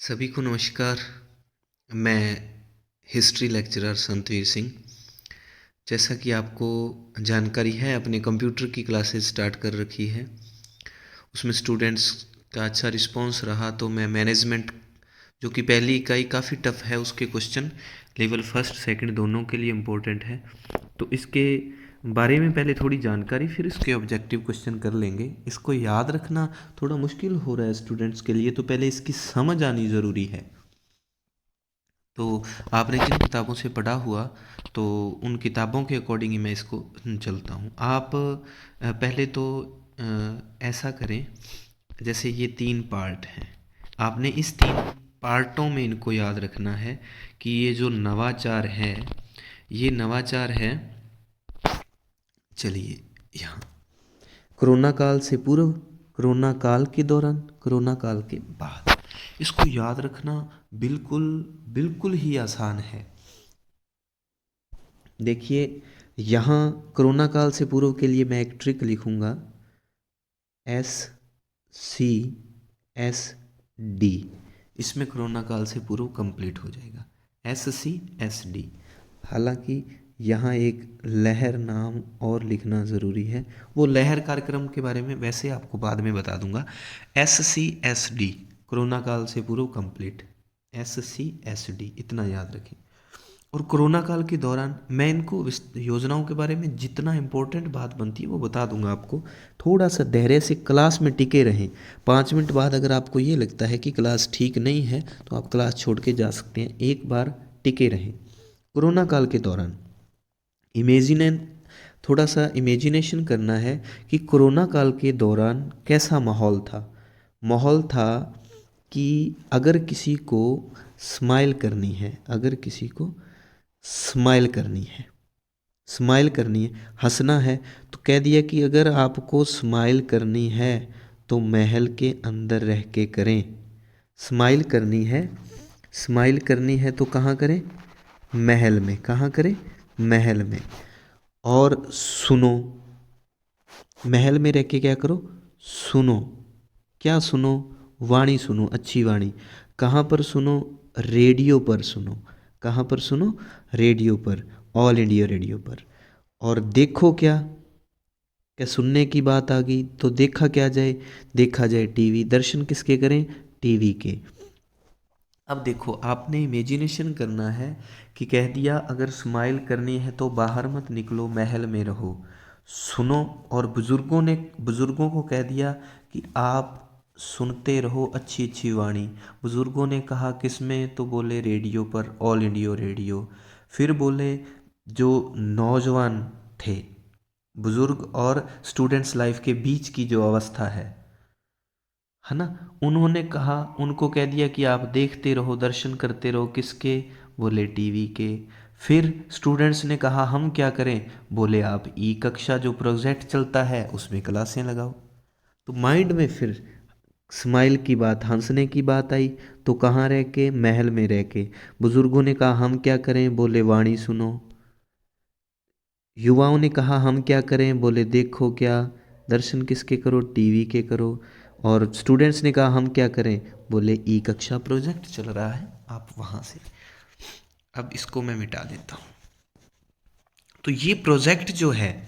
सभी को नमस्कार। मैं हिस्ट्री लेक्चरर संतवीर सिंह। जैसा कि आपको जानकारी है, अपने कंप्यूटर की क्लासेस स्टार्ट कर रखी है। उसमें स्टूडेंट्स का अच्छा रिस्पांस रहा तो मैं मैनेजमेंट, जो कि पहली इकाई काफ़ी टफ है, उसके क्वेश्चन लेवल फर्स्ट सेकंड दोनों के लिए इम्पोर्टेंट है, तो इसके बारे में पहले थोड़ी जानकारी, फिर इसके ऑब्जेक्टिव क्वेश्चन कर लेंगे। इसको याद रखना थोड़ा मुश्किल हो रहा है स्टूडेंट्स के लिए, तो पहले इसकी समझ आनी ज़रूरी है। तो आपने जिन किताबों से पढ़ा हुआ, तो उन किताबों के अकॉर्डिंग ही मैं इसको चलता हूँ। आप पहले तो ऐसा करें, जैसे ये 3 पार्ट हैं, आपने इस 3 पार्टों में इनको याद रखना है कि ये जो नवाचार है, ये नवाचार है। चलिए, यहाँ कोरोना काल से पूर्व, कोरोना काल के दौरान, कोरोना काल के बाद, इसको याद रखना बिल्कुल बिल्कुल ही आसान है। देखिए, यहाँ कोरोना काल से पूर्व के लिए मैं एक ट्रिक लिखूंगा, SCSD। इसमें कोरोना काल से पूर्व कंप्लीट हो जाएगा, SCSD। हालांकि यहाँ एक लहर नाम और लिखना ज़रूरी है, वो लहर कार्यक्रम के बारे में वैसे आपको बाद में बता दूंगा। SCSD, कोरोना काल से पूर्व कंप्लीट, SCSD, इतना याद रखें। और कोरोना काल के दौरान मैं इनको योजनाओं के बारे में जितना इम्पोर्टेंट बात बनती है वो बता दूंगा आपको। थोड़ा सा धैर्य से क्लास में टिके रहें। 5 मिनट बाद अगर आपको ये लगता है कि क्लास ठीक नहीं है तो आप क्लास छोड़ के जा सकते हैं, एक बार टिके रहें। कोरोना काल के दौरान इमेजिन थोड़ा सा इमेजिनेशन करना है कि कोरोना काल के दौरान कैसा माहौल था। माहौल था कि अगर किसी को स्माइल करनी है, अगर किसी को स्माइल करनी है, स्माइल करनी है, हंसना है, तो कह दिया कि अगर आपको स्माइल करनी है तो महल के अंदर रह के करें। स्माइल करनी है, स्माइल करनी है तो कहाँ करें? महल में। कहाँ करें? महल में। और सुनो, महल में रह के क्या करो? सुनो। क्या सुनो? वाणी सुनो, अच्छी वाणी। कहाँ पर सुनो? रेडियो पर सुनो। कहाँ पर सुनो? रेडियो पर, ऑल इंडिया रेडियो पर। और देखो क्या? क्या सुनने की बात आ गई तो देखा क्या जाए? देखा जाए टीवी। दर्शन किसके करें? टीवी के। अब देखो, आपने इमेजिनेशन करना है कि कह दिया अगर स्माइल करनी है तो बाहर मत निकलो, महल में रहो, सुनो। और बुजुर्गों को कह दिया कि आप सुनते रहो अच्छी अच्छी वाणी। बुजुर्गों ने कहा किस में? तो बोले रेडियो पर, ऑल इंडिया रेडियो। फिर बोले जो नौजवान थे, बुजुर्ग और स्टूडेंट्स लाइफ के बीच की जो अवस्था है ना, उन्होंने कहा, उनको कह दिया कि आप देखते रहो, दर्शन करते रहो। किसके? बोले टीवी के। फिर स्टूडेंट्स ने कहा हम क्या करें? बोले आप ई कक्षा जो प्रोजेक्ट चलता है उसमें क्लासें लगाओ। तो माइंड में फिर स्माइल की बात, हंसने की बात आई, तो कहाँ रह के? महल में रह के। बुजुर्गों ने कहा हम क्या करें? बोले वाणी सुनो। युवाओं ने कहा हम क्या करें? बोले देखो क्या? दर्शन किसके करो? टीवी के करो। और स्टूडेंट्स ने कहा हम क्या करें? बोले ई कक्षा प्रोजेक्ट चल रहा है, आप वहाँ से। अब इसको मैं मिटा देता हूँ। तो ये प्रोजेक्ट जो है,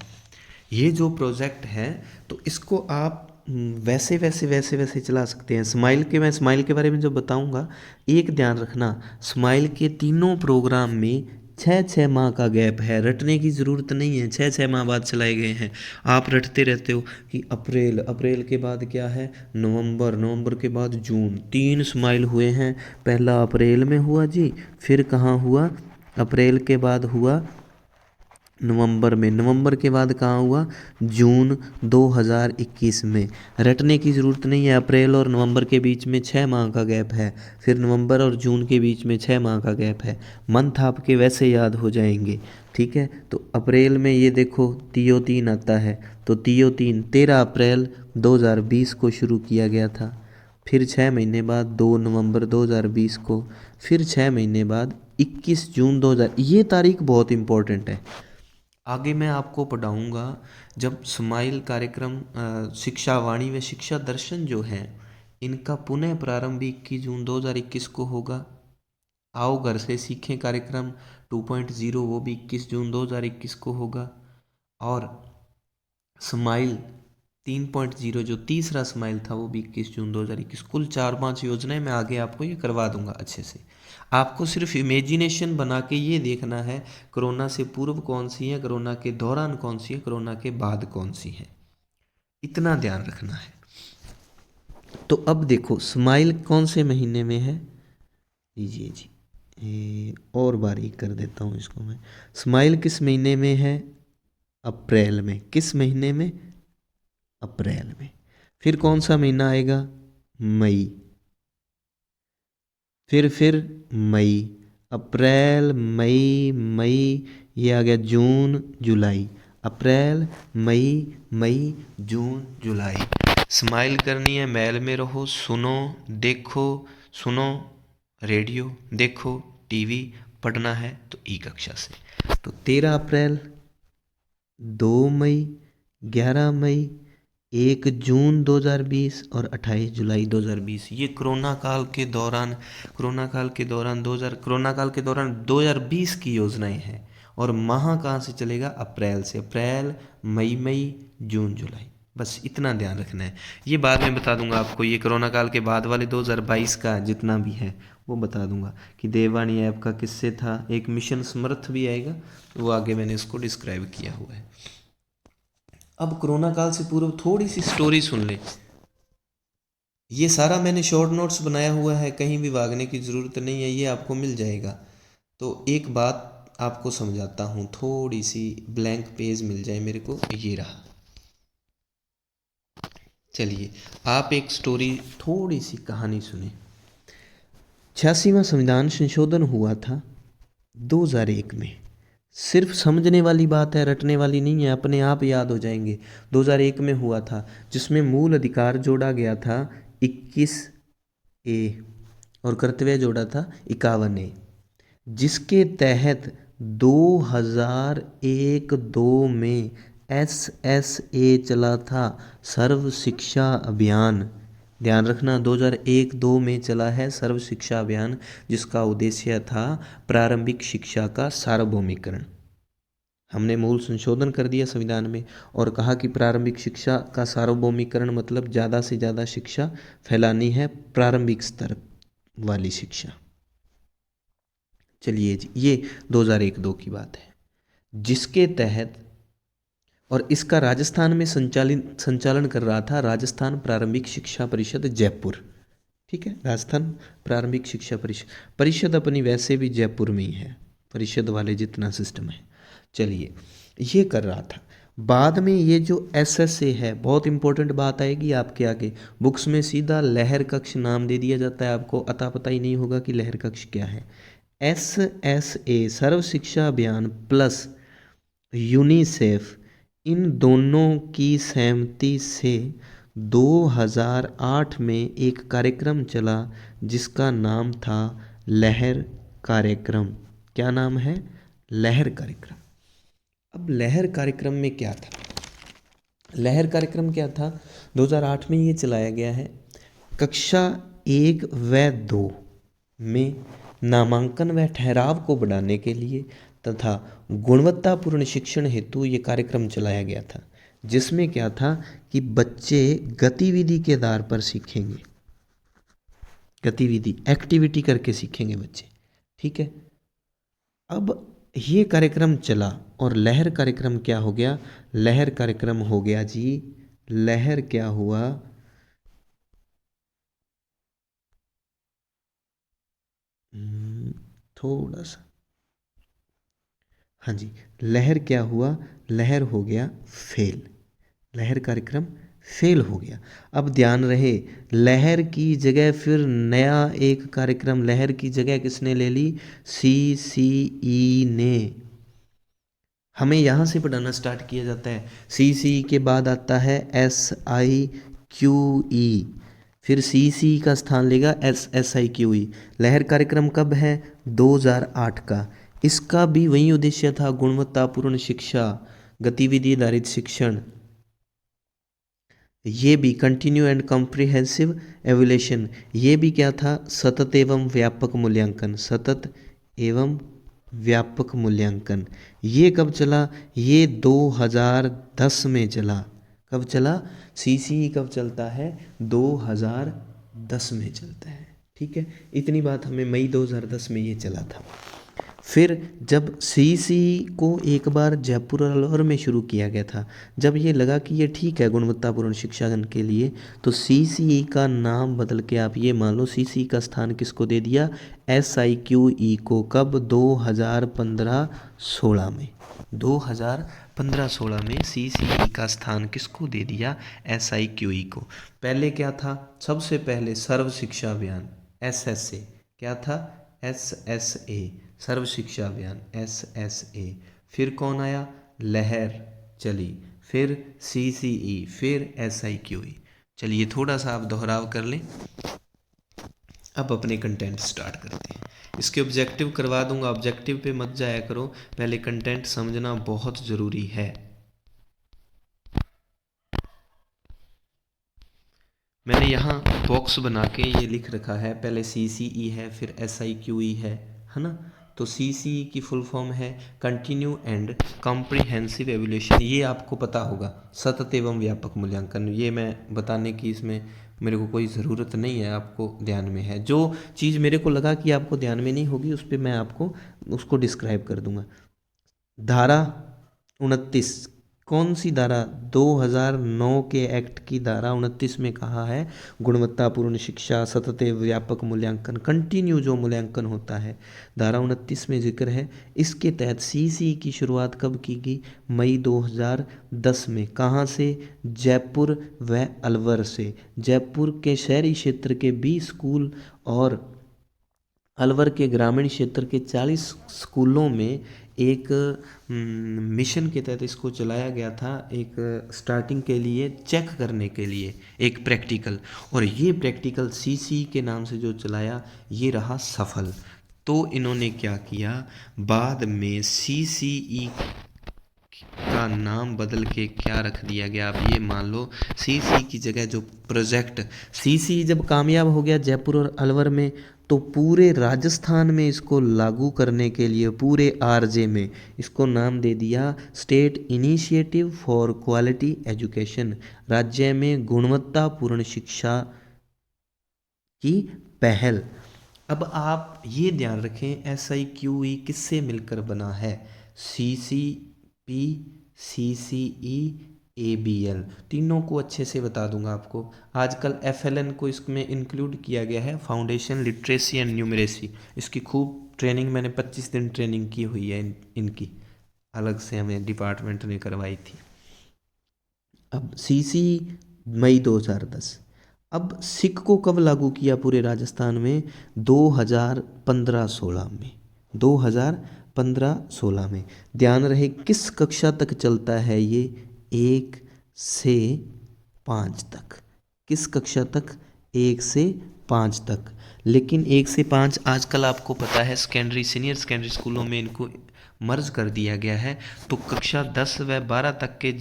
ये जो प्रोजेक्ट है, तो इसको आप वैसे वैसे वैसे वैसे चला सकते हैं। स्माइल के, मैं स्माइल के बारे में जो बताऊंगा, एक ध्यान रखना, स्माइल के तीनों प्रोग्राम में 6-6 माह का गैप है। रटने की ज़रूरत नहीं है, 6-6 माह बाद चलाए गए हैं। आप रटते रहते हो कि अप्रैल, अप्रैल के बाद क्या है? नवंबर, नवंबर के बाद जून। 3 स्माइल हुए हैं। पहला अप्रैल में हुआ जी, फिर कहाँ हुआ? अप्रैल के बाद हुआ नवंबर में, नवंबर के बाद कहाँ हुआ? जून 2021 में। रटने की ज़रूरत नहीं है, अप्रैल और नवंबर के बीच में 6 माह का गैप है, फिर नवंबर और जून के बीच में 6 माह का गैप है। मंथ आपके वैसे याद हो जाएंगे, ठीक है। तो अप्रैल में ये देखो तीयो तीन आता है, तो तीयो तीन 13 अप्रैल 2020 को शुरू किया गया था। फिर 6 महीने बाद 2 नवंबर 2020 को, फिर 6 महीने बाद 21 जून 2000। ये तारीख बहुत इम्पोर्टेंट है, आगे मैं आपको पढ़ाऊँगा। जब स्माइल कार्यक्रम, शिक्षा वाणी व शिक्षा दर्शन जो है, इनका पुनः प्रारंभ 21 जून 2021 को होगा। आओ घर से सीखें कार्यक्रम 2.0 वो भी 21 जून 2021 को होगा। और स्माइल 3.0 जो तीसरा स्माइल था वो भी 21 जून 2021। कुल 4-5 योजनाएं मैं आगे आपको ये करवा दूंगा अच्छे से। आपको सिर्फ इमेजिनेशन बना के ये देखना है कोरोना से पूर्व कौन सी है, कोरोना के दौरान कौन सी है, कोरोना के बाद कौन सी है, इतना ध्यान रखना है। तो अब देखो स्माइल कौन से महीने में है, लीजिए जी और बारीक कर देता हूँ इसको मैं। स्माइल किस महीने में है, अप्रैल में। किस महीने में, अप्रैल में। फिर कौन सा महीना आएगा, मई। फिर मई, अप्रैल मई मई, ये आ गया जून जुलाई। अप्रैल मई मई जून जुलाई। स्माइल करनी है, मैल में रहो, सुनो देखो, सुनो रेडियो, देखो टीवी, पढ़ना है तो ई कक्षा से। तो 13 अप्रैल, 2 मई, 11 मई, 1 जून 2020 और 28 जुलाई 2020। ये कोरोना काल के दौरान 2020 की योजनाएं हैं। और माह कहाँ से चलेगा, अप्रैल से। अप्रैल मई जून जुलाई, बस इतना ध्यान रखना है। ये बाद में बता दूंगा आपको, ये कोरोना काल के बाद वाले 2022 का जितना भी है वो बता दूंगा कि देववाणी ऐप का किससे था। एक मिशन समर्थ भी आएगा, वो आगे मैंने इसको डिस्क्राइब किया हुआ है। अब कोरोना काल से पूर्व थोड़ी सी स्टोरी सुन ले। ये सारा मैंने शॉर्ट नोट्स बनाया हुआ है, कहीं भी भागने की ज़रूरत नहीं है, ये आपको मिल जाएगा। तो एक बात आपको समझाता हूँ, थोड़ी सी ब्लैंक पेज मिल जाए मेरे को, ये रहा। चलिए आप एक स्टोरी, थोड़ी सी कहानी सुने। 86वां संविधान संशोधन हुआ था 2001 में। सिर्फ समझने वाली बात है, रटने वाली नहीं है, अपने आप याद हो जाएंगे। 2001 में हुआ था, जिसमें मूल अधिकार जोड़ा गया था 21A और कर्तव्य जोड़ा था 51A, जिसके तहत 2001-2 में SSA चला था, सर्व शिक्षा अभियान। ध्यान रखना 2001-2 में चला है सर्व शिक्षा अभियान, जिसका उद्देश्य था प्रारंभिक शिक्षा का सार्वभौमिकरण। हमने मूल संशोधन कर दिया संविधान में और कहा कि प्रारंभिक शिक्षा का सार्वभौमिकरण मतलब ज़्यादा से ज़्यादा शिक्षा फैलानी है, प्रारंभिक स्तर वाली शिक्षा। चलिए जी, ये 2001-2 की बात है, जिसके तहत, और इसका राजस्थान में संचालन कर रहा था राजस्थान प्रारंभिक शिक्षा परिषद जयपुर। ठीक है, राजस्थान प्रारंभिक शिक्षा परिषद अपनी वैसे भी जयपुर में ही है, परिषद वाले जितना सिस्टम है। चलिए, ये कर रहा था। बाद में ये जो SSA है, बहुत इंपॉर्टेंट बात आएगी आपके आगे, बुक्स में सीधा लहर कक्ष नाम दे दिया जाता है, आपको अता पता ही नहीं होगा कि लहर कक्ष क्या है। SSA सर्व शिक्षा अभियान प्लस यूनिसेफ, इन दोनों की सहमति से 2008 में एक कार्यक्रम चला जिसका नाम था लहर कार्यक्रम। क्या नाम है, लहर कार्यक्रम। अब लहर कार्यक्रम में क्या था, लहर कार्यक्रम क्या था, 2008 में ये चलाया गया है। कक्षा 1 व 2 में नामांकन व ठहराव को बढ़ाने के लिए तथा गुणवत्तापूर्ण शिक्षण हेतु ये कार्यक्रम चलाया गया था, जिसमें क्या था कि बच्चे गतिविधि के आधार पर सीखेंगे, गतिविधि एक्टिविटी करके सीखेंगे बच्चे। ठीक है, अब ये कार्यक्रम चला और लहर कार्यक्रम क्या हो गया, लहर कार्यक्रम हो गया जी, लहर क्या हुआ, थोड़ा सा, हाँ जी, लहर क्या हुआ, लहर हो गया फेल, लहर कार्यक्रम फेल हो गया। अब ध्यान रहे, लहर की जगह फिर नया एक कार्यक्रम, लहर की जगह किसने ले ली, CCE ने। हमें यहाँ से पढ़ाना स्टार्ट किया जाता है, CCE के बाद आता है SIQE, फिर CCE का स्थान लेगा SSIQE। लहर कार्यक्रम कब है, 2008 का। इसका भी वही उद्देश्य था, गुणवत्तापूर्ण शिक्षा, गतिविधि आधारित शिक्षण। ये भी कंटिन्यू एंड कॉम्प्रिहेंसिव एवोल्यूशन, ये भी क्या था, सतत एवं व्यापक मूल्यांकन, सतत एवं व्यापक मूल्यांकन। ये कब चला, ये 2010 में चला। कब चला, सीसीई कब चलता है, 2010 में चलता है। ठीक है, इतनी बात हमें मई 2010 में ये चला था। फिर जब सीसीई को एक बार जयपुर और अलवर में शुरू किया गया था, जब ये लगा कि ये ठीक है गुणवत्तापूर्ण शिक्षादान के लिए, तो सीसीई का नाम बदल के आप ये मान लो सीसीई का स्थान किसको दे दिया, SIQE को। कब, 2015-16 में। 2015-16 में सीसीई का स्थान किसको दे दिया, SIQE को। पहले क्या था, सबसे पहले सर्व शिक्षा अभियान SSA, क्या था, SSA, सर्व शिक्षा अभियान SSA। फिर कौन आया, लहर चली, फिर CCE, फिर SIQE। चलिए थोड़ा सा आप दोहराव कर लें। अब अपने कंटेंट स्टार्ट करते हैं। इसके ऑब्जेक्टिव करवा दूंगा, ऑब्जेक्टिव पे मत जाया करो, पहले कंटेंट समझना बहुत ज़रूरी है। मैंने यहाँ बॉक्स बना के ये लिख रखा है, पहले CCE है, फिर SIQE है ना। तो CCE की फुल फॉर्म है कंटिन्यू एंड कॉम्प्रिहेंसिव एवोल्यूशन, ये आपको पता होगा, सतत एवं व्यापक मूल्यांकन। ये मैं बताने की इसमें मेरे को कोई ज़रूरत नहीं है, आपको ध्यान में है। जो चीज़ मेरे को लगा कि आपको ध्यान में नहीं होगी, उस पर मैं आपको उसको डिस्क्राइब कर दूंगा। धारा 29, कौन सी धारा, 2009 के एक्ट की धारा 29 में कहा है गुणवत्तापूर्ण शिक्षा, सतत व्यापक मूल्यांकन, कंटिन्यू जो मूल्यांकन होता है, धारा 29 में जिक्र है। इसके तहत सीसी की शुरुआत कब की गई, मई 2010 में। कहाँ से, जयपुर व अलवर से। जयपुर के शहरी क्षेत्र के 20 स्कूल और अलवर के ग्रामीण क्षेत्र के 40 स्कूलों में एक मिशन के तहत इसको चलाया गया था, एक स्टार्टिंग के लिए चेक करने के लिए एक प्रैक्टिकल। और ये प्रैक्टिकल सीसी के नाम से जो चलाया, ये रहा सफल। तो इन्होंने क्या किया, बाद में CCE का नाम बदल के क्या रख दिया गया, आप ये मान लो सीसी की जगह जो प्रोजेक्ट, सीसी जब कामयाब हो गया जयपुर और अलवर में, तो पूरे राजस्थान में इसको लागू करने के लिए पूरे RJ में इसको नाम दे दिया state initiative for quality education, राज्य में गुणवत्तापूर्ण शिक्षा की पहल। अब आप ये ध्यान रखें, SIQE किससे मिलकर बना है, CCP, CCE, ABL, तीनों को अच्छे से बता दूंगा आपको। आजकल FLN को इसमें इंक्लूड किया गया है, फाउंडेशन लिटरेसी एंड न्यूमरेसी। इसकी खूब ट्रेनिंग, मैंने 25 दिन ट्रेनिंग की हुई है इनकी, अलग से हमें डिपार्टमेंट ने करवाई थी। अब CC मई 2010। अब सिक को कब लागू किया पूरे राजस्थान में, 2015-16 में। 2015-16 में। ध्यान रहे किस कक्षा तक चलता है ये, 1 से 5 तक। किस कक्षा तक, 1 से 5 तक। लेकिन 1 से 5 आजकल आपको पता है सेकेंडरी, सीनियर सेकेंडरी स्कूलों में इनको मर्ज कर दिया गया है। तो कक्षा 10 व 12 तक के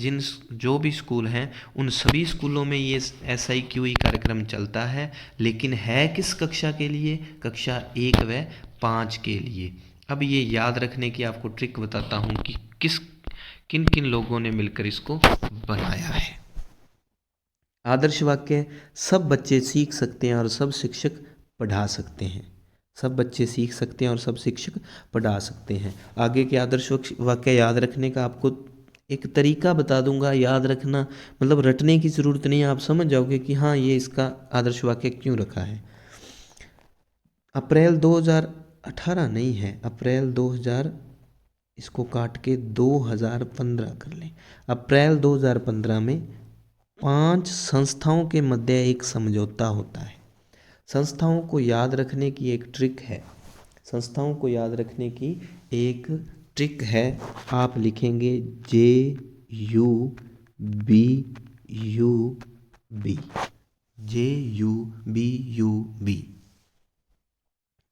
जो भी स्कूल हैं, उन सभी स्कूलों में ये SIQE कार्यक्रम चलता है। लेकिन है किस कक्षा के लिए, कक्षा 1 व 5 के लिए। अब ये याद रखने की आपको ट्रिक बताता हूँ कि किन किन लोगों ने मिलकर इसको बनाया है। आदर्श वाक्य, सब बच्चे सीख सकते हैं और सब शिक्षक पढ़ा सकते हैं। सब बच्चे सीख सकते हैं और सब शिक्षक पढ़ा सकते हैं। आगे के आदर्श वाक्य याद रखने का आपको एक तरीका बता दूंगा, याद रखना मतलब रटने की ज़रूरत नहीं है, आप समझ जाओगे कि हाँ ये इसका आदर्श वाक्य क्यों रखा है। अप्रैल 2018 नहीं है, अप्रैल 2000, इसको काट के 2015 कर लें। अप्रैल 2015 में 5 संस्थाओं के मध्य एक समझौता होता है। संस्थाओं को याद रखने की एक ट्रिक है, संस्थाओं को याद रखने की एक ट्रिक है। आप लिखेंगे JUBUB, JUBUB।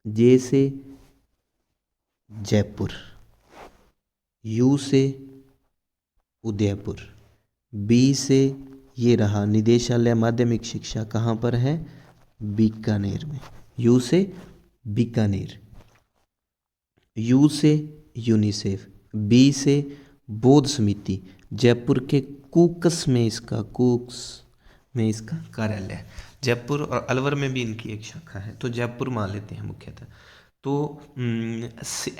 जे से जयपुर, U से उदयपुर, B से ये रहा निदेशालय माध्यमिक शिक्षा, कहाँ पर है? बीकानेर में। यू से बीकानेर, यू से यूनिसेफ, बी से बौद्ध समिति, जयपुर के कूक्स में इसका कार्यालय है। जयपुर और अलवर में भी इनकी एक शाखा है, तो जयपुर मान लेते हैं मुख्यतः। तो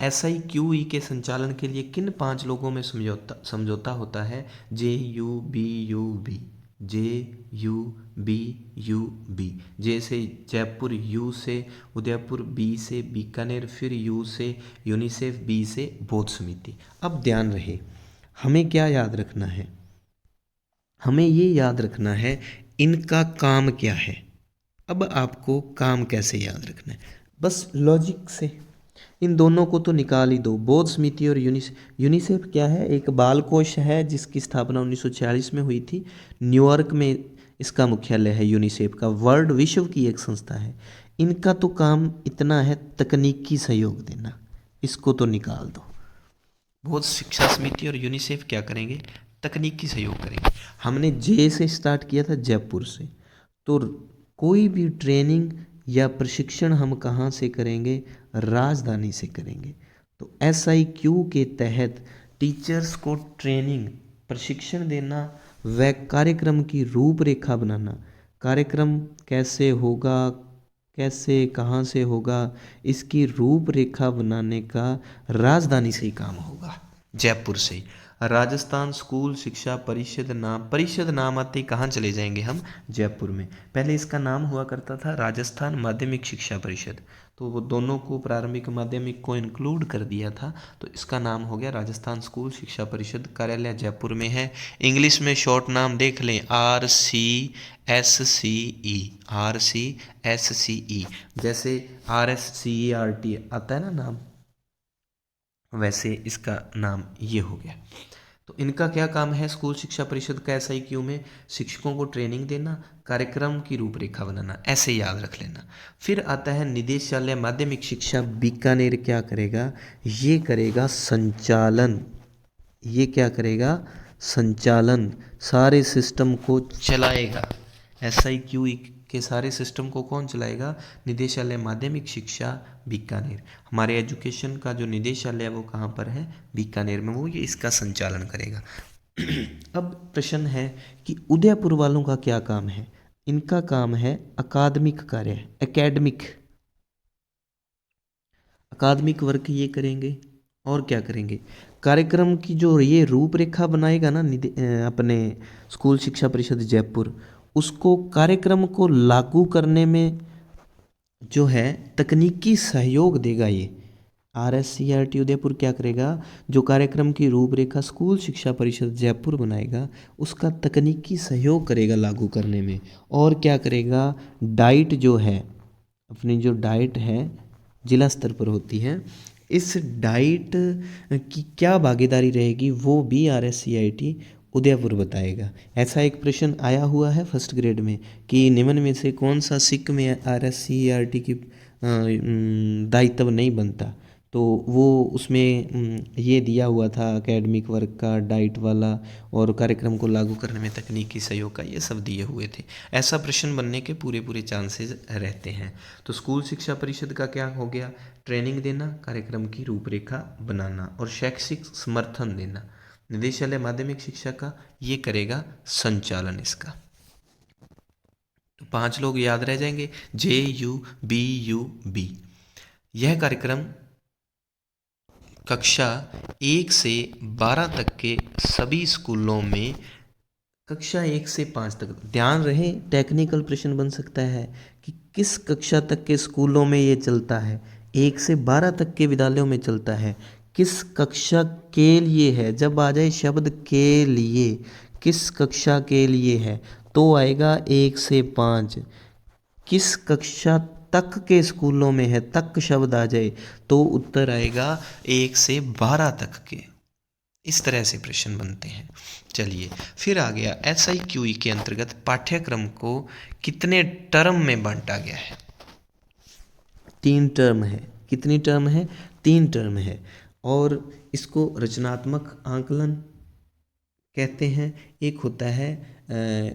SIQE के संचालन के लिए किन 5 लोगों में समझौता होता है? JUBUB, JUBUB। जे से जयपुर, यू से उदयपुर, बी से बीकानेर, फिर यू से यूनिसेफ, बी से बौद्ध समिति। अब ध्यान रहे, हमें क्या याद रखना है? हमें ये याद रखना है इनका काम क्या है। अब आपको काम कैसे याद रखना है? बस लॉजिक से इन दोनों को तो निकाल ही दो। बौद्ध समिति और यूनिसेफ क्या है? एक बाल कोष है जिसकी स्थापना 1946 में हुई थी। न्यूयॉर्क में इसका मुख्यालय है यूनिसेफ का, वर्ल्ड विश्व की एक संस्था है। इनका तो काम इतना है तकनीकी सहयोग देना, इसको तो निकाल दो। बौद्ध शिक्षा समिति और यूनिसेफ क्या करेंगे? तकनीकी सहयोग करेंगे। हमने जे से स्टार्ट किया था, जयपुर से। तो कोई भी ट्रेनिंग या प्रशिक्षण हम कहाँ से करेंगे? राजधानी से करेंगे। तो SIQ के तहत टीचर्स को ट्रेनिंग, प्रशिक्षण देना व कार्यक्रम की रूपरेखा बनाना। कार्यक्रम कैसे होगा, कैसे कहाँ से होगा, इसकी रूपरेखा बनाने का राजधानी से ही काम होगा, जयपुर से ही। राजस्थान स्कूल शिक्षा परिषद नाम आते ही कहाँ चले जाएंगे हम? जयपुर में। पहले इसका नाम हुआ करता था राजस्थान माध्यमिक शिक्षा परिषद, तो वो दोनों को, प्रारंभिक माध्यमिक को इंक्लूड कर दिया था, तो इसका नाम हो गया राजस्थान स्कूल शिक्षा परिषद। कार्यालय जयपुर में है। इंग्लिश में शॉर्ट नाम देख लें, RCSCE, RCSCE। जैसे RSCERT आता है ना नाम, वैसे इसका नाम ये हो गया। तो इनका क्या काम है? स्कूल शिक्षा परिषद का SIQ में शिक्षकों को ट्रेनिंग देना, कार्यक्रम की रूपरेखा बनाना, ऐसे याद रख लेना। फिर आता है निदेशालय माध्यमिक शिक्षा बीकानेर, क्या करेगा? ये करेगा संचालन। ये क्या करेगा? संचालन, सारे सिस्टम को चलाएगा। SIQ के सारे सिस्टम को कौन चलाएगा? निदेशालय माध्यमिक शिक्षा बीकानेर। हमारे एजुकेशन का जो निदेशालय है वो कहाँ पर है? बीकानेर में, वो ये इसका संचालन करेगा। अब प्रश्न है कि उदयपुर वालों का क्या काम है? इनका काम है अकादमिक कार्य, अकादमिक वर्क ये करेंगे। और क्या करेंगे? कार्यक्रम की जो ये रूपरेखा बनाएगा ना अपने स्कूल शिक्षा परिषद जयपुर, उसको, कार्यक्रम को लागू करने में जो है तकनीकी सहयोग देगा। ये RSCERT उदयपुर क्या करेगा? जो कार्यक्रम की रूपरेखा स्कूल शिक्षा परिषद जयपुर बनाएगा, उसका तकनीकी सहयोग करेगा लागू करने में। और क्या करेगा? डाइट जो है, अपनी जो डाइट है जिला स्तर पर होती है, इस डाइट की क्या भागीदारी रहेगी वो भी RSCERT उदयपुर बताएगा। ऐसा एक प्रश्न आया हुआ है फर्स्ट ग्रेड में कि निम्न में से कौन सा सिक में RSCERT की दायित्व नहीं बनता, तो वो उसमें ये दिया हुआ था एकेडमिक वर्क का, डाइट वाला, और कार्यक्रम को लागू करने में तकनीकी सहयोग का, ये सब दिए हुए थे। ऐसा प्रश्न बनने के पूरे चांसेस रहते हैं। तो स्कूल शिक्षा परिषद का क्या हो गया? ट्रेनिंग देना, कार्यक्रम की रूपरेखा बनाना और शैक्षिक समर्थन देना। निदेशालय माध्यमिक शिक्षा का ये करेगा संचालन इसका। तो 5 लोग याद रह जाएंगे, JUBUB। यह कार्यक्रम कक्षा 1 से 12 तक के सभी स्कूलों में, कक्षा 1 से 5 तक, ध्यान रहे टेक्निकल प्रश्न बन सकता है कि किस कक्षा तक के स्कूलों में ये चलता है। 1 से 12 तक के विद्यालयों में चलता है। किस कक्षा के लिए है? जब आ जाए शब्द के लिए, किस कक्षा के लिए है, तो आएगा 1 से 5। किस कक्षा तक के स्कूलों में है, तक शब्द आ जाए तो उत्तर आएगा 1 से 12 तक के। इस तरह से प्रश्न बनते हैं। चलिए फिर आ गया SIQE के अंतर्गत पाठ्यक्रम को कितने टर्म में बांटा गया है? 3 टर्म है। कितनी टर्म है? 3 टर्म है। और इसको रचनात्मक आकलन कहते हैं। एक होता है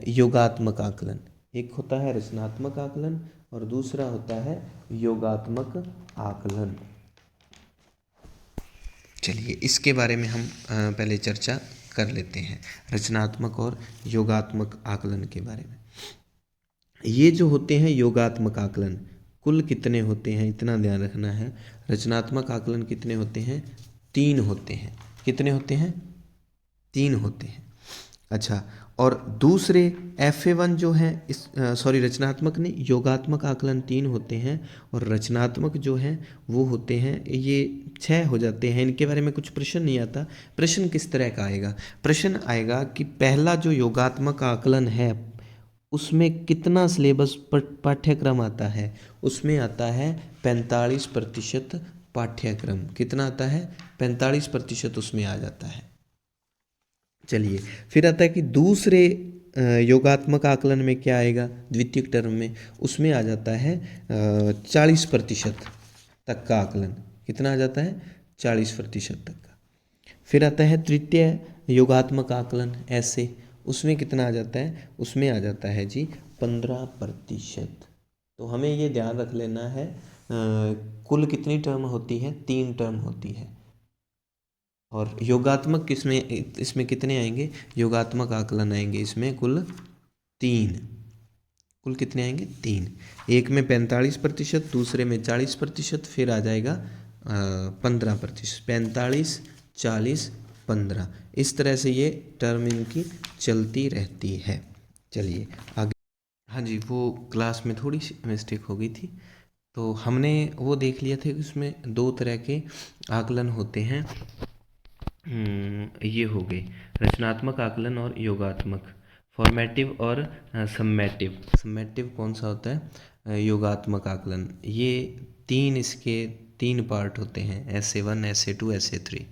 योगात्मक आकलन, एक होता है रचनात्मक आकलन और दूसरा होता है योगात्मक आकलन। चलिए इसके बारे में हम पहले चर्चा कर लेते हैं, रचनात्मक और योगात्मक आकलन के बारे में। ये जो होते हैं योगात्मक आकलन, कुल कितने होते हैं इतना ध्यान रखना है। रचनात्मक आकलन कितने होते हैं? 3 होते हैं। कितने होते हैं? 3 होते हैं। अच्छा, और दूसरे FA1 जो है इस रचनात्मक नहीं, योगात्मक आकलन 3 होते हैं और रचनात्मक जो है वो होते हैं ये 6 हो जाते हैं। इनके बारे में कुछ प्रश्न नहीं आता। प्रश्न किस तरह का आएगा? प्रश्न आएगा कि पहला जो योगात्मक आकलन है उसमें कितना सिलेबस पाठ्यक्रम आता है? उसमें आता है 45% पाठ्यक्रम। कितना आता है? 45% उसमें आ जाता है। चलिए फिर आता है कि दूसरे योगात्मक आकलन में क्या आएगा? द्वितीयक टर्म में उसमें आ जाता है 40% तक का आकलन। कितना आ जाता है? 40% तक का। फिर आता है तृतीय योगात्मक आकलन, ऐसे उसमें कितना आ जाता है? उसमें आ जाता है जी 15%। तो हमें ये ध्यान रख लेना है कुल कितनी टर्म होती है? 3 टर्म होती है। और योगात्मक किसमें, इसमें कितने आएंगे? योगात्मक आकलन आएंगे इसमें कुल 3। कुल कितने आएंगे? 3। एक में 45%, दूसरे में 40%, फिर आ जाएगा 15%। 45, 40, 15, इस तरह से ये टर्म इनकी चलती रहती है। चलिए आगे। हाँ जी, वो क्लास में थोड़ी सी मिस्टेक हो गई थी। तो हमने वो देख लिया था कि उसमें 2 तरह के आकलन होते हैं। ये हो गए रचनात्मक आकलन और योगात्मक। फॉर्मेटिव और सम्मेटिव। सम्मेटिव कौन सा होता है? योगात्मक आकलन। ये 3 इसके 3 पार्ट होते हैं, SA1, SA2, SA3।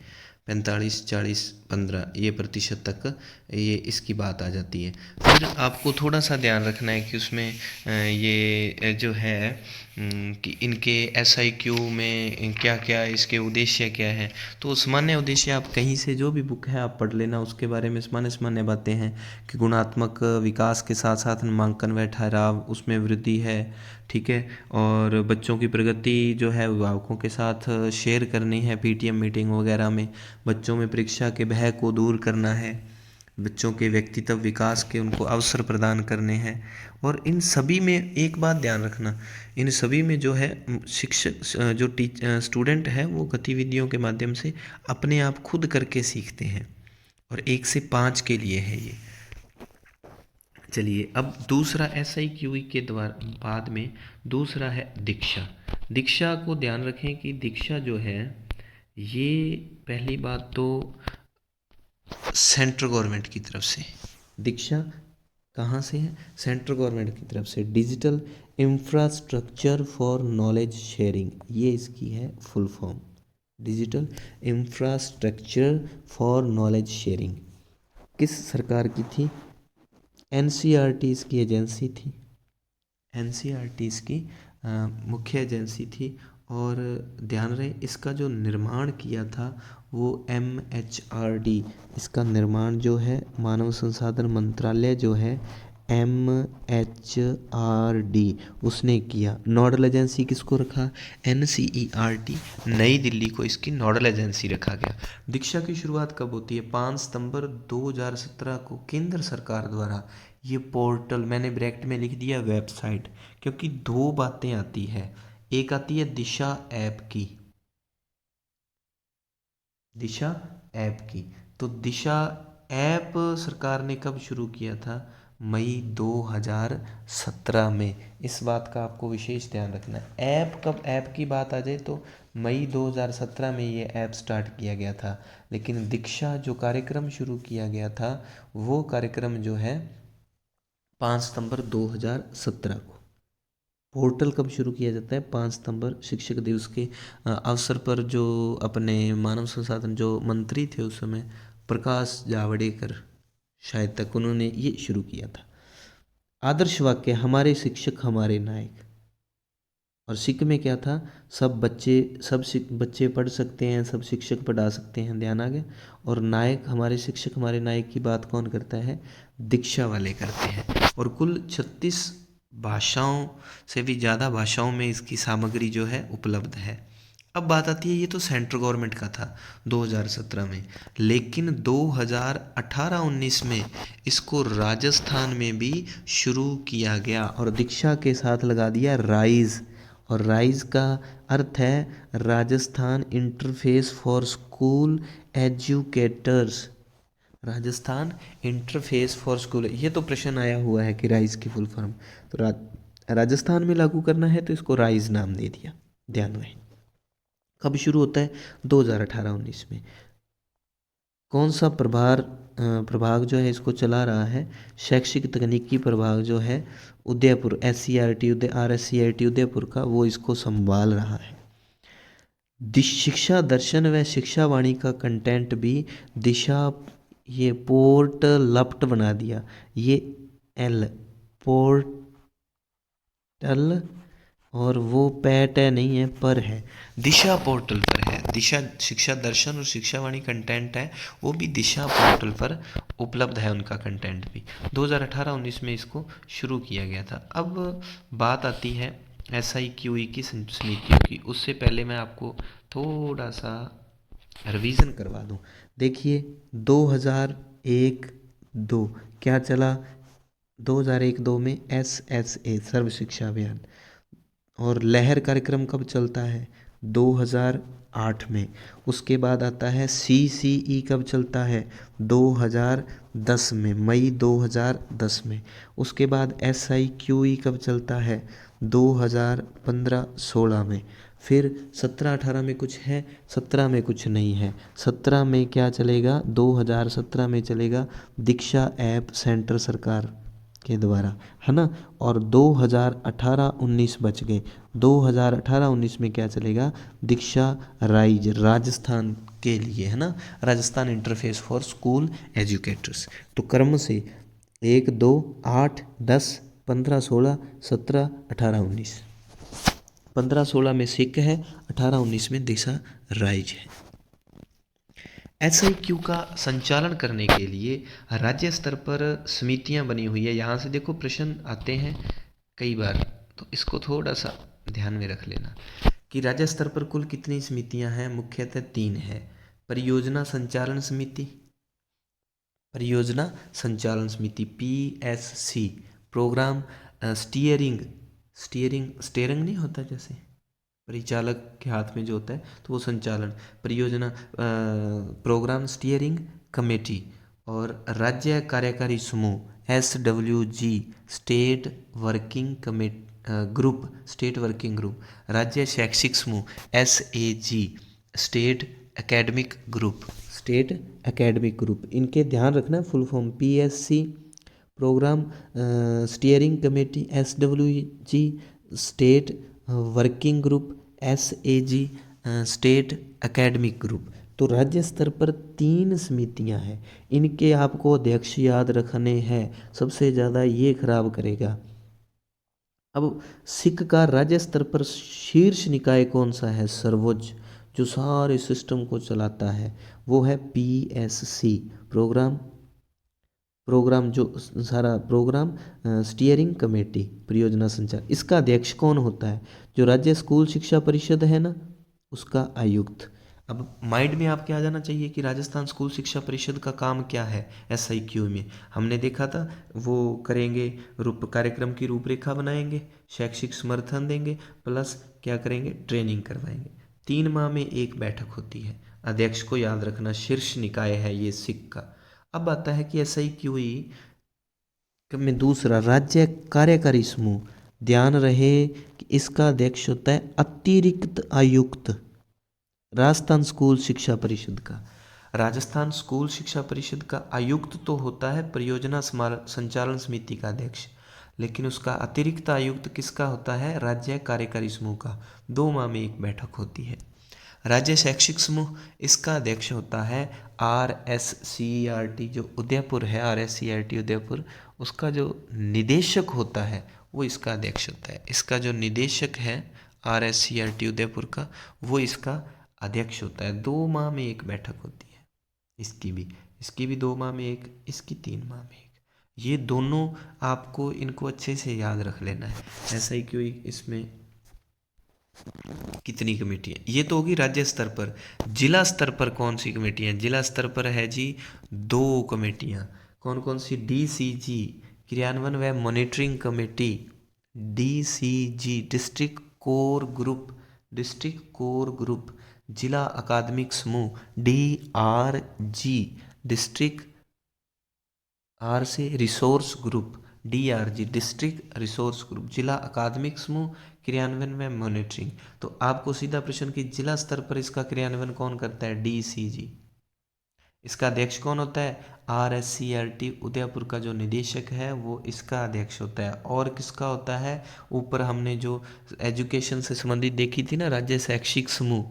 45, 40, 15 ये प्रतिशत तक ये इसकी बात आ जाती है। फिर आपको थोड़ा सा ध्यान रखना है कि उसमें ये जो है कि इनके SIQ में क्या क्या इसके उद्देश्य क्या है। तो सामान्य उद्देश्य आप कहीं से जो भी बुक है आप पढ़ लेना, उसके बारे में सामान्य बातें हैं कि गुणात्मक विकास के साथ साथ नामांकन व ठहराव उसमें वृद्धि है, ठीक है। और बच्चों की प्रगति जो है अभिभावकों के साथ शेयर करनी है, PTM मीटिंग वगैरह में। बच्चों में परीक्षा के भय को दूर करना है, बच्चों के व्यक्तित्व विकास के उनको अवसर प्रदान करने हैं। और इन सभी में एक बात ध्यान रखना, इन सभी में जो है शिक्षक जो स्टूडेंट है वो गतिविधियों के माध्यम से अपने आप खुद करके सीखते हैं और 1 से 5 के लिए है ये। चलिए अब दूसरा SIQE के द्वारा बाद में दूसरा है दीक्षा। दीक्षा को ध्यान रखें कि दीक्षा जो है ये पहली बात तो सेंट्रल गवर्नमेंट की तरफ से। दीक्षा कहाँ से है? सेंट्रल गवर्नमेंट की तरफ से। Digital infrastructure for knowledge sharing, ये इसकी है full form. Digital infrastructure for knowledge sharing किस सरकार की थी? NCERT इसकी एजेंसी थी। NCERT इसकी मुख्य एजेंसी थी। और ध्यान रहे इसका जो निर्माण किया था वो MHRD, इसका निर्माण जो है मानव संसाधन मंत्रालय जो है MHRD उसने किया। नोडल एजेंसी किसको रखा? NCERT, नई दिल्ली को इसकी नोडल एजेंसी रखा गया। दीक्षा की शुरुआत कब होती है? 5 सितंबर 2017 को केंद्र सरकार द्वारा। ये पोर्टल मैंने ब्रैकेट में लिख दिया वेबसाइट, क्योंकि 2 बातें आती है। एक आती है दिशा ऐप की, दिशा ऐप की। तो दिशा ऐप सरकार ने कब शुरू किया था? मई 2017 में। इस बात का आपको विशेष ध्यान रखना है। ऐप कब, ऐप की बात आ जाए तो मई 2017 में ये ऐप स्टार्ट किया गया था। लेकिन दीक्षा जो कार्यक्रम शुरू किया गया था वो कार्यक्रम जो है 5 सितंबर 2017 को। पोर्टल कब शुरू किया जाता है? 5 सितंबर शिक्षक दिवस के अवसर पर। जो अपने मानव संसाधन जो मंत्री थे उस समय, प्रकाश जावड़ेकर शायद तक, उन्होंने ये शुरू किया था। आदर्श वाक्य, हमारे शिक्षक हमारे नायक। और सिक में क्या था, सब बच्चे पढ़ सकते हैं, सब शिक्षक पढ़ा सकते हैं, ध्यान आ गया। और नायक, हमारे शिक्षक, हमारे नायक की बात कौन करता है, दीक्षा वाले करते हैं। और कुल 36 भाषाओं से भी ज़्यादा भाषाओं में इसकी सामग्री जो है उपलब्ध है। अब बात आती है, ये तो सेंट्रल गवर्नमेंट का था 2017 में, लेकिन 2018-19 में इसको राजस्थान में भी शुरू किया गया और दीक्षा के साथ लगा दिया राइज। और राइज का अर्थ है Rajasthan interface for school educators. Rajasthan interface for school, ये तो प्रश्न आया हुआ है कि राइज की फुल फॉर्म, तो राजस्थान में लागू करना है तो इसको राइज नाम दे दिया, ध्यान रहे। कब शुरू होता है, 2018-19 में। कौन सा प्रभाग जो है इसको चला रहा है, शैक्षिक तकनीकी प्रभाग जो है उदयपुर, SCRT RSCRT उदयपुर का, वो इसको संभाल रहा है। शिक्षा दर्शन व शिक्षा वाणी का कंटेंट भी दिशा, ये पोर्ट लप्ट बना दिया, ये पोर्टल, और वो पैट है नहीं है, पर है, दिशा पोर्टल पर है। दिशा शिक्षा दर्शन और शिक्षा वाणी कंटेंट है, वो भी दिशा पोर्टल पर उपलब्ध है, उनका कंटेंट भी। 2018-19 में इसको शुरू किया गया था। अब बात आती है SIQE की समितियों की। उससे पहले मैं आपको थोड़ा सा रिवीजन करवा दूं। देखिए 2001-2 क्या चला, 2001-2 में SSA सर्व शिक्षा अभियान। और लहर कार्यक्रम कब चलता है, 2008 में। उसके बाद आता है CCE, कब चलता है, 2010 में, मई 2010 में। उसके बाद SIQE कब चलता है, 2015-16 में। फिर 17-18 में कुछ है, 17 में कुछ नहीं है। 17 में क्या चलेगा, 2017 में चलेगा दीक्षा ऐप सेंटर सरकार के द्वारा, है ना। और 2018-19 बच गए। 2018-19 में क्या चलेगा, दीक्षा राइज, राजस्थान के लिए, है ना, Rajasthan interface for school educators. तो क्रम से 1, 2, 8, 10, 15, 16, 17, 18, 19। 15-16 में सिक है, 18-19 में दिशा राइज है। SIQ का संचालन करने के लिए राज्य स्तर पर समितियां बनी हुई है। यहाँ से देखो प्रश्न आते हैं कई बार, तो इसको थोड़ा सा ध्यान में रख लेना कि राज्य स्तर पर कुल कितनी समितियां हैं। मुख्यतः 3 है। परियोजना संचालन समिति, परियोजना संचालन समिति PSC, प्रोग्राम स्टीयरिंग नहीं होता जैसे परिचालक के हाथ में जो होता है, तो वो संचालन, परियोजना प्रोग्राम स्टीयरिंग कमेटी। और राज्य कार्यकारी समूह SWG, state working group, state working group. राज्य शैक्षिक समूह SAG, state academic group, state academic group. इनके ध्यान रखना full form, PSC programme steering committee, SWG state working group, SAG state academic group. तो राज्य स्तर पर 3 समितियां हैं, इनके आपको अध्यक्ष याद रखने हैं, सबसे ज़्यादा ये खराब करेगा। अब सिक का राज्य स्तर पर शीर्ष निकाय कौन सा है, सर्वोच्च, जो सारे सिस्टम को चलाता है, वो है PSC, प्रोग्राम जो सारा प्रोग्राम स्टीयरिंग कमेटी, परियोजना संचालन। इसका अध्यक्ष कौन होता है, जो राज्य स्कूल शिक्षा परिषद है ना, उसका आयुक्त। अब माइंड में आपके आ जाना चाहिए कि राजस्थान स्कूल शिक्षा परिषद का काम क्या है। SIQ में हमने देखा था, वो करेंगे कार्यक्रम की रूपरेखा बनाएंगे, शैक्षिक समर्थन देंगे, प्लस क्या करेंगे, ट्रेनिंग करवाएंगे। 3 माह में एक बैठक होती है। अध्यक्ष को याद रखना, शीर्ष निकाय है ये सिक का। अब आता है कि SIQE में दूसरा राज्य कार्यकारी समूह, ध्यान रहे कि इसका अध्यक्ष होता है अतिरिक्त आयुक्त, राजस्थान स्कूल शिक्षा परिषद का। राजस्थान स्कूल शिक्षा परिषद का आयुक्त तो होता है परियोजना संचालन समिति का अध्यक्ष, लेकिन उसका अतिरिक्त आयुक्त किसका होता है, राज्य कार्यकारी समूह का। 2 माह में एक बैठक होती है। राज्य शैक्षिक समूह, इसका अध्यक्ष होता है RSCRT जो उदयपुर है, RSCRT उदयपुर, उसका जो निदेशक होता है वो इसका अध्यक्ष होता है। इसका जो निदेशक है RSCRT उदयपुर का, वो इसका अध्यक्ष होता है। 2 माह में एक बैठक होती है इसकी भी 2 माह में एक, इसकी 3 माह में एक। ये दोनों आपको इनको अच्छे से याद रख लेना है। SIQ इसमें कितनी कमेटी है, ये तो होगी राज्य स्तर पर। जिला स्तर पर कौन सी कमेटी है? जिला स्तर पर है जी 2 कमेटियाँ। कौन कौन सी? DCG क्रियान्वयन व monitoring committee, DCG district core group, जिला अकादमिक समूह DRG, डिस्ट्रिक्ट आर से resource group DRG, district resource group, जिला अकादमिक समूह, क्रियान्वयन में मॉनिटरिंग। तो आपको सीधा प्रश्न कि जिला स्तर पर इसका क्रियान्वयन कौन करता है? DCG। इसका अध्यक्ष कौन होता है? RSCRT उदयपुर का जो निदेशक है वो इसका अध्यक्ष होता है। और किसका होता है? ऊपर हमने जो एजुकेशन से संबंधित देखी थी ना, राज्य शैक्षिक समूह,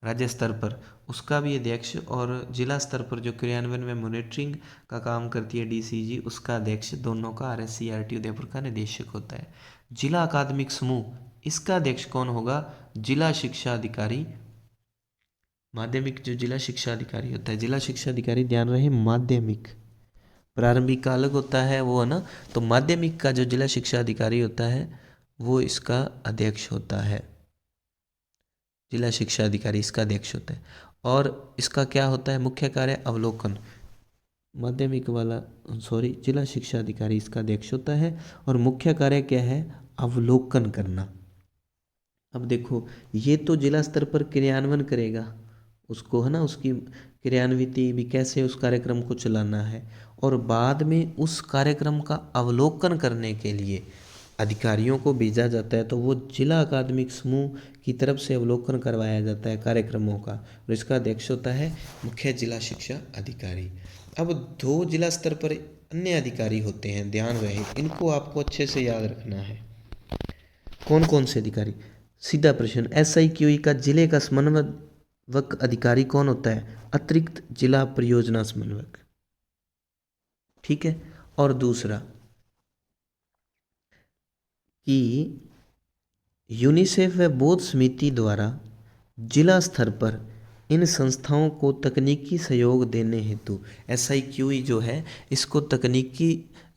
राज्य स्तर पर उसका भी अध्यक्ष, और जिला स्तर पर जो क्रियान्वयन में मॉनिटरिंग का काम करती है DCG, उसका अध्यक्ष, दोनों का RSCRT उदयपुर का निदेशक होता है। जिला अकादमिक समूह, इसका अध्यक्ष कौन होगा? जिला शिक्षा अधिकारी, माध्यमिक जो जिला शिक्षा अधिकारी होता है, जिला शिक्षा अधिकारी, ध्यान रहे माध्यमिक, प्रारंभिक का अलग होता है वो, है ना। तो माध्यमिक का जो जिला शिक्षा अधिकारी होता है वो इसका अध्यक्ष होता है, जिला शिक्षा अधिकारी इसका अध्यक्ष होता है। और इसका क्या होता है? मुख्य कार्य अवलोकन, माध्यमिक वाला सॉरी, जिला शिक्षा अधिकारी इसका अध्यक्ष होता है, और मुख्य कार्य क्या है? अवलोकन करना। अब देखो, ये तो जिला स्तर पर क्रियान्वयन करेगा उसको, है ना, उसकी क्रियान्विति भी कैसे उस कार्यक्रम को चलाना है, और बाद में उस कार्यक्रम का अवलोकन करने के लिए अधिकारियों को भेजा जाता है। तो वो जिला अकादमिक समूह की तरफ से अवलोकन करवाया जाता है कार्यक्रमों का, और इसका अध्यक्ष होता है मुख्य जिला शिक्षा अधिकारी। अब 2 जिला स्तर पर अन्य अधिकारी होते हैं, ध्यान रहे, इनको आपको अच्छे से याद रखना है। कौन कौन से अधिकारी? सीधा प्रश्न, SIQE का जिले का समन्वयक अधिकारी कौन होता है? अतिरिक्त जिला परियोजना समन्वयक, ठीक है। और दूसरा कि यूनिसेफ व बोध समिति द्वारा जिला स्तर पर इन संस्थाओं को तकनीकी सहयोग देने हेतु, SIQE जो है इसको तकनीकी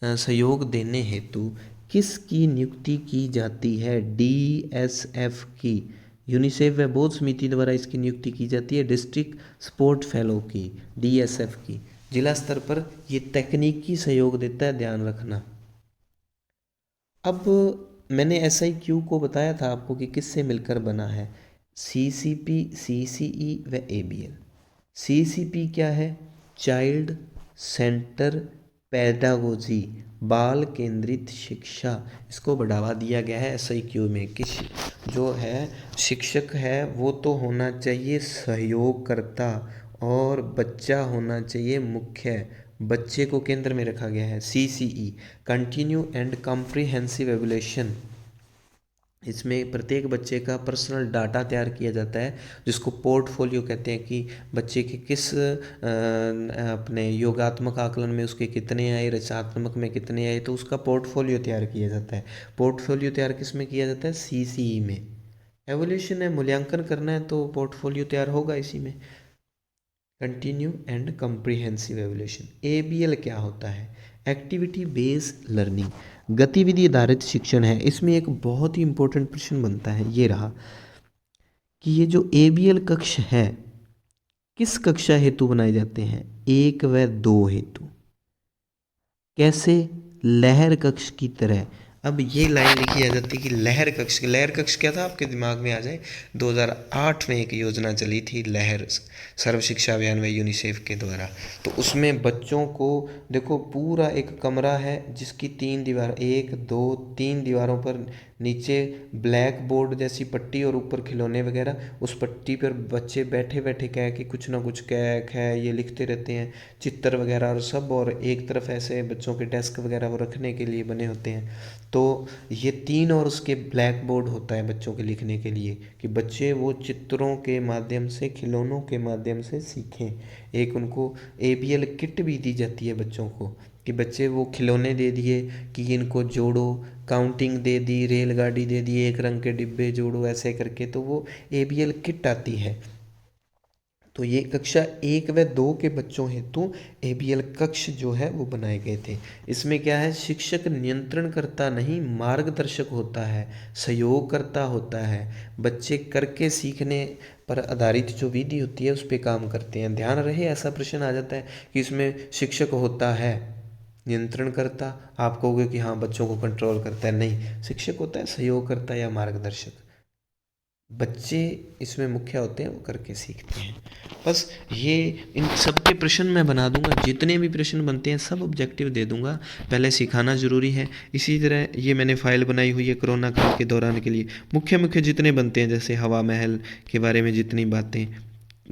सहयोग देने हेतु किसकी नियुक्ति की जाती है? DSF की, यूनिसेफ व बोध समिति द्वारा इसकी नियुक्ति की जाती है डिस्ट्रिक्ट स्पोर्ट फेलो की, DSF की। जिला स्तर पर ये तकनीकी सहयोग देता है, ध्यान रखना। अब मैंने SIQ को बताया था आपको कि किससे मिलकर बना है? CCP, CCE व ABL। CCP क्या है? चाइल्ड सेंटर पेडागोजी, बाल केंद्रित शिक्षा। इसको बढ़ावा दिया गया है SIQ में कि जो है शिक्षक है वो तो होना चाहिए सहयोगकर्ता, और बच्चा होना चाहिए मुख्य, बच्चे को केंद्र में रखा गया है। CCE continue and comprehensive evolution, इसमें प्रत्येक बच्चे का पर्सनल डाटा तैयार किया जाता है, जिसको पोर्टफोलियो कहते हैं, कि बच्चे के किस अपने योगात्मक आकलन में उसके कितने आए, रचनात्मक में कितने आए, तो उसका पोर्टफोलियो तैयार किया जाता है। पोर्टफोलियो तैयार किस में किया जाता है? CCE में। एवोल्यूशन है, मूल्यांकन करना है, तो पोर्टफोलियो तैयार होगा इसी में, continue and comprehensive evolution. ABL क्या होता है? एक्टिविटी बेस्ड लर्निंग, गतिविधि आधारित शिक्षण है। इसमें एक बहुत ही इंपॉर्टेंट प्रश्न बनता है, ये रहा कि ये जो ABL कक्ष है किस कक्षा हेतु बनाए जाते हैं? 1 व 2 हेतु। कैसे? लहर कक्ष की तरह। अब ये लाइन लिखी आ जाती है कि लहर कक्ष, लहर कक्ष क्या था आपके दिमाग में आ जाए? 2008 में एक योजना चली थी लहर, सर्व शिक्षा अभियान व यूनिसेफ के द्वारा। तो उसमें बच्चों को देखो, पूरा एक कमरा है जिसकी 3 दीवार, 1 2 3 दीवारों पर नीचे ब्लैक बोर्ड जैसी पट्टी और ऊपर खिलौने वगैरह, उस पट्टी पर बच्चे बैठे बैठे कह के कुछ ना कुछ कह ये लिखते रहते हैं, चित्र वगैरह और सब, और एक तरफ ऐसे बच्चों के डेस्क वगैरह वो रखने के लिए बने होते हैं। तो ये 3 और उसके ब्लैक बोर्ड होता है बच्चों के लिखने के लिए, कि बच्चे वो चित्रों के माध्यम से, खिलौनों के माध्यम से सीखें। एक उनको ABL किट भी दी जाती है बच्चों को, कि बच्चे वो खिलौने दे दिए कि इनको जोड़ो, काउंटिंग दे दी, रेलगाड़ी दे दी, एक रंग के डिब्बे जोड़ो ऐसे करके, तो वो ABL किट आती है। तो ये कक्षा 1 व 2 के बच्चों हेतु ABL कक्ष जो है वो बनाए गए थे। इसमें क्या है, शिक्षक नियंत्रण करता नहीं, मार्गदर्शक होता है, सहयोग करता होता है। बच्चे करके सीखने पर आधारित जो विधि होती है उस पर काम करते हैं। ध्यान रहे, ऐसा प्रश्न आ जाता है कि इसमें शिक्षक होता है नियंत्रण करता, आप कहोगे कि हाँ बच्चों को कंट्रोल करता है, नहीं, शिक्षक होता है सहयोग करता है या मार्गदर्शक। बच्चे इसमें मुख्य होते हैं, वो करके सीखते हैं। बस ये इन सब के प्रश्न मैं बना दूंगा, जितने भी प्रश्न बनते हैं सब ऑब्जेक्टिव दे दूंगा। पहले सिखाना ज़रूरी है। इसी तरह ये मैंने फाइल बनाई हुई है कोरोना काल के दौरान के लिए, मुख्य मुख्य जितने बनते हैं, जैसे हवा महल के बारे में जितनी बातें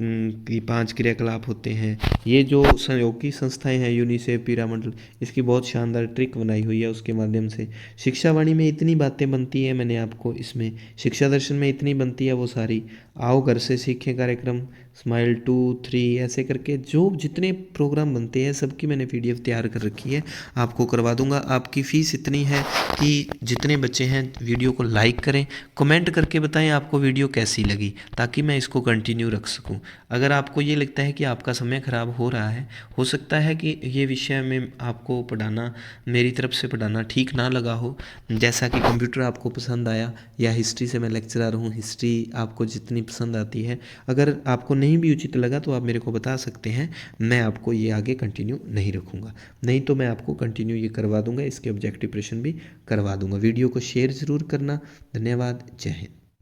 की 5 क्रियाकलाप होते हैं। ये जो सहयोगी संस्थाएं हैं, यूनिसेफ, पिरामंडल, इसकी बहुत शानदार ट्रिक बनाई हुई है, उसके माध्यम से शिक्षावाणी में इतनी बातें बनती है। मैंने आपको इसमें शिक्षा दर्शन में इतनी बनती है, वो सारी आओ घर से सीखें कार्यक्रम, स्माइल 2, 3 ऐसे करके जो जितने प्रोग्राम बनते हैं सबकी मैंने PDF तैयार कर रखी है, आपको करवा दूंगा। आपकी फ़ीस इतनी है कि जितने बच्चे हैं वीडियो को लाइक करें, कमेंट करके बताएं आपको वीडियो कैसी लगी, ताकि मैं इसको कंटिन्यू रख सकूं। अगर आपको ये लगता है कि आपका समय ख़राब हो रहा है, हो सकता है कि ये विषय में आपको पढ़ाना, मेरी तरफ से पढ़ाना ठीक ना लगा हो, जैसा कि कंप्यूटर आपको पसंद आया, या हिस्ट्री से मैं लेक्चरर हूँ, हिस्ट्री आपको जितनी पसंद आती है, अगर आपको नहीं भी उचित लगा तो आप मेरे को बता सकते हैं, मैं आपको ये आगे कंटिन्यू नहीं रखूँगा। नहीं तो मैं आपको कंटिन्यू ये करवा दूँगा, इसके ऑब्जेक्टिव प्रश्न भी करवा दूँगा। वीडियो को शेयर ज़रूर करना। धन्यवाद। जय हिंद।